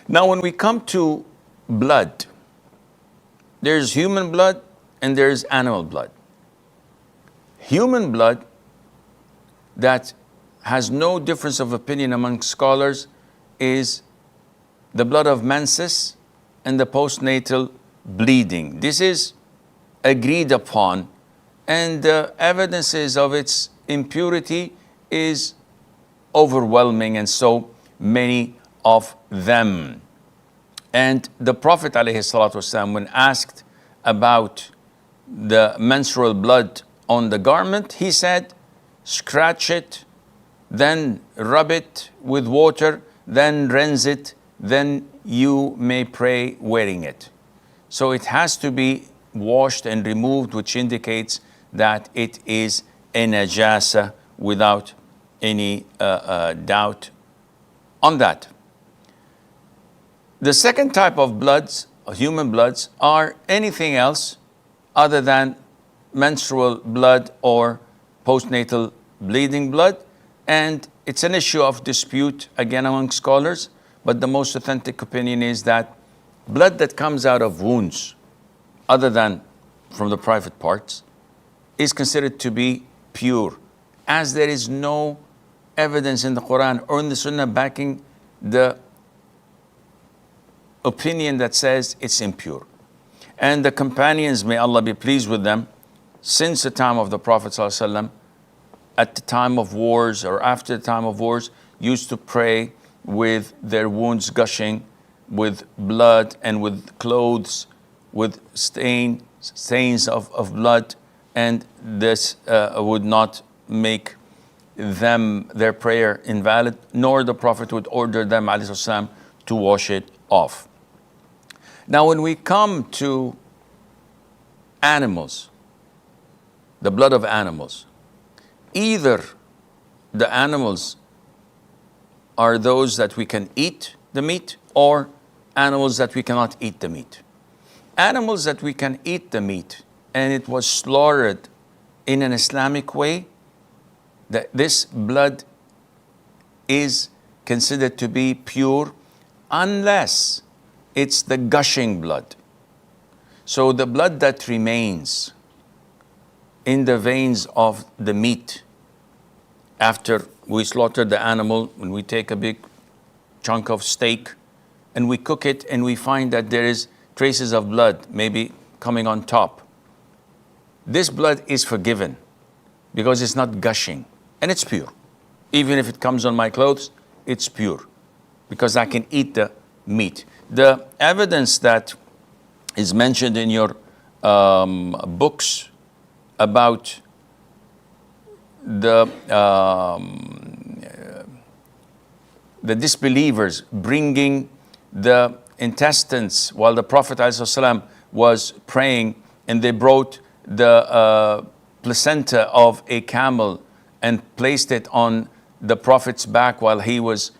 Now, when we come to blood, there's human blood and there's animal blood. Human blood that has no difference of opinion among scholars is the blood of menses and the postnatal bleeding. This is agreed upon, and the evidences of its impurity is overwhelming, and so many of them. And the Prophet ﷺ, when asked about the menstrual blood on the garment, he said, scratch it, then rub it with water, then rinse it, then you may pray wearing it. So it has to be washed and removed, which indicates that it is a najasa without any doubt on that. The second type of bloods, human bloods, are anything else other than menstrual blood or postnatal bleeding blood. And it's an issue of dispute again among scholars, but the most authentic opinion is that blood that comes out of wounds, other than from the private parts, is considered to be pure, as there is no evidence in the Quran or in the Sunnah backing the opinion that says it's impure. And the companions, may Allah be pleased with them, since the time of the Prophet ﷺ, at the time of wars or after the time of wars, used to pray with their wounds gushing with blood and with clothes with stains of blood, and this would not make them their prayer invalid, nor the Prophet would order them ﷺ to wash it off. Now, when we come to animals, the blood of animals, either the animals are those that we can eat the meat, or animals that we cannot eat the meat. Animals that we can eat the meat, and it was slaughtered in an Islamic way, that this blood is considered to be pure unless it's the gushing blood. So the blood that remains in the veins of the meat after we slaughter the animal, when we take a big chunk of steak and we cook it and we find that there is traces of blood maybe coming on top, this blood is forgiven because it's not gushing and it's pure. Even if it comes on my clothes, it's pure because I can eat the meat. The evidence that is mentioned in your books about the disbelievers bringing the intestines while the Prophet ﷺ was praying, and they brought the placenta of a camel and placed it on the Prophet's back while he was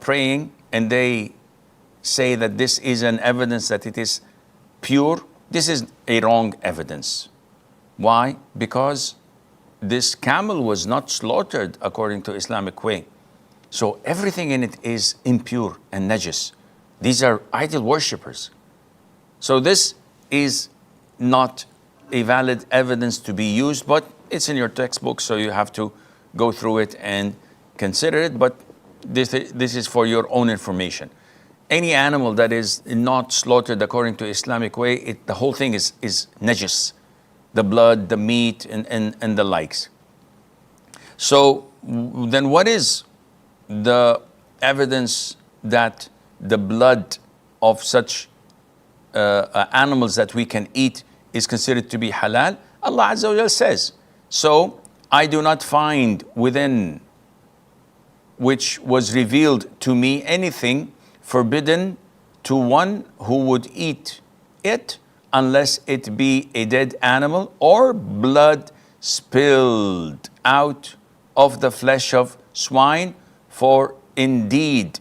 praying, and they say that this is an evidence that it is pure. This is a wrong evidence. Why? Because this camel was not slaughtered according to Islamic way. So everything in it is impure and najis. These are idol worshippers. So this is not a valid evidence to be used, but it's in your textbook, so you have to go through it and consider it. But this is for your own information. Any animal that is not slaughtered according to Islamic way, the whole thing is najis. The blood, the meat, and the likes. So then what is the evidence that the blood of such animals that we can eat is considered to be halal? Allah Azza wa Jal says, so I do not find within which was revealed to me anything forbidden to one who would eat it, unless it be a dead animal or blood spilled out of the flesh of swine, for indeed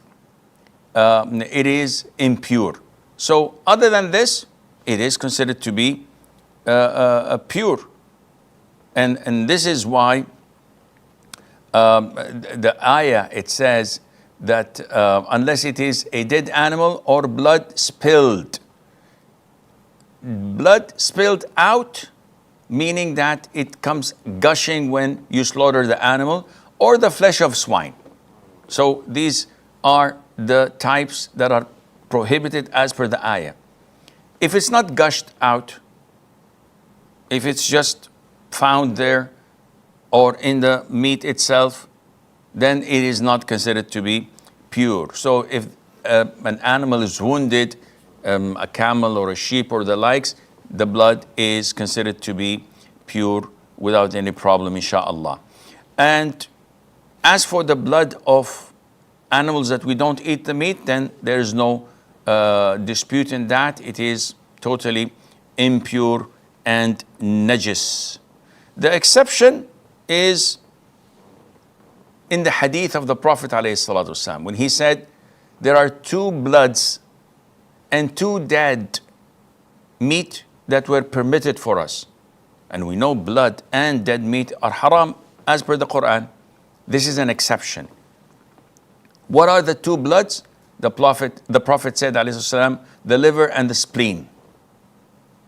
it is impure. So other than this, it is considered to be pure. And this is why the ayah, it says that unless it is a dead animal or blood spilled. Blood spilled out, meaning that it comes gushing when you slaughter the animal, or the flesh of swine. So these are the types that are prohibited as per the ayah. If it's not gushed out, if it's just found there or in the meat itself, then it is not considered to be pure. So if an animal is wounded, a camel or a sheep or the likes, the blood is considered to be pure without any problem, inshallah. And as for the blood of animals that we don't eat the meat, then there is no dispute in that. It is totally impure and najis. The exception is in the hadith of the Prophet ﷺ, when he said, there are two bloods and two dead meat that were permitted for us. And we know blood and dead meat are haram as per the Quran. This is an exception. What are the two bloods? The Prophet said, ﷺ, the liver and the spleen.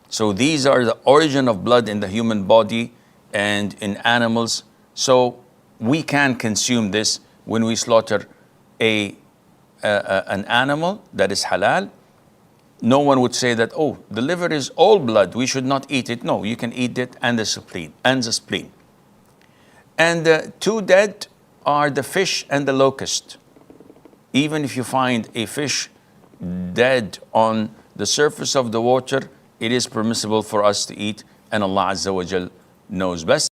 So these are the origin of blood in the human body and in animals. So we can consume this when we slaughter an animal that is halal. No one would say that, oh, the liver is all blood, we should not eat it. No, you can eat it and the spleen. And the two dead are the fish and the locust. Even if you find a fish dead on the surface of the water, it is permissible for us to eat, and Allah Azza wa Jal knows best.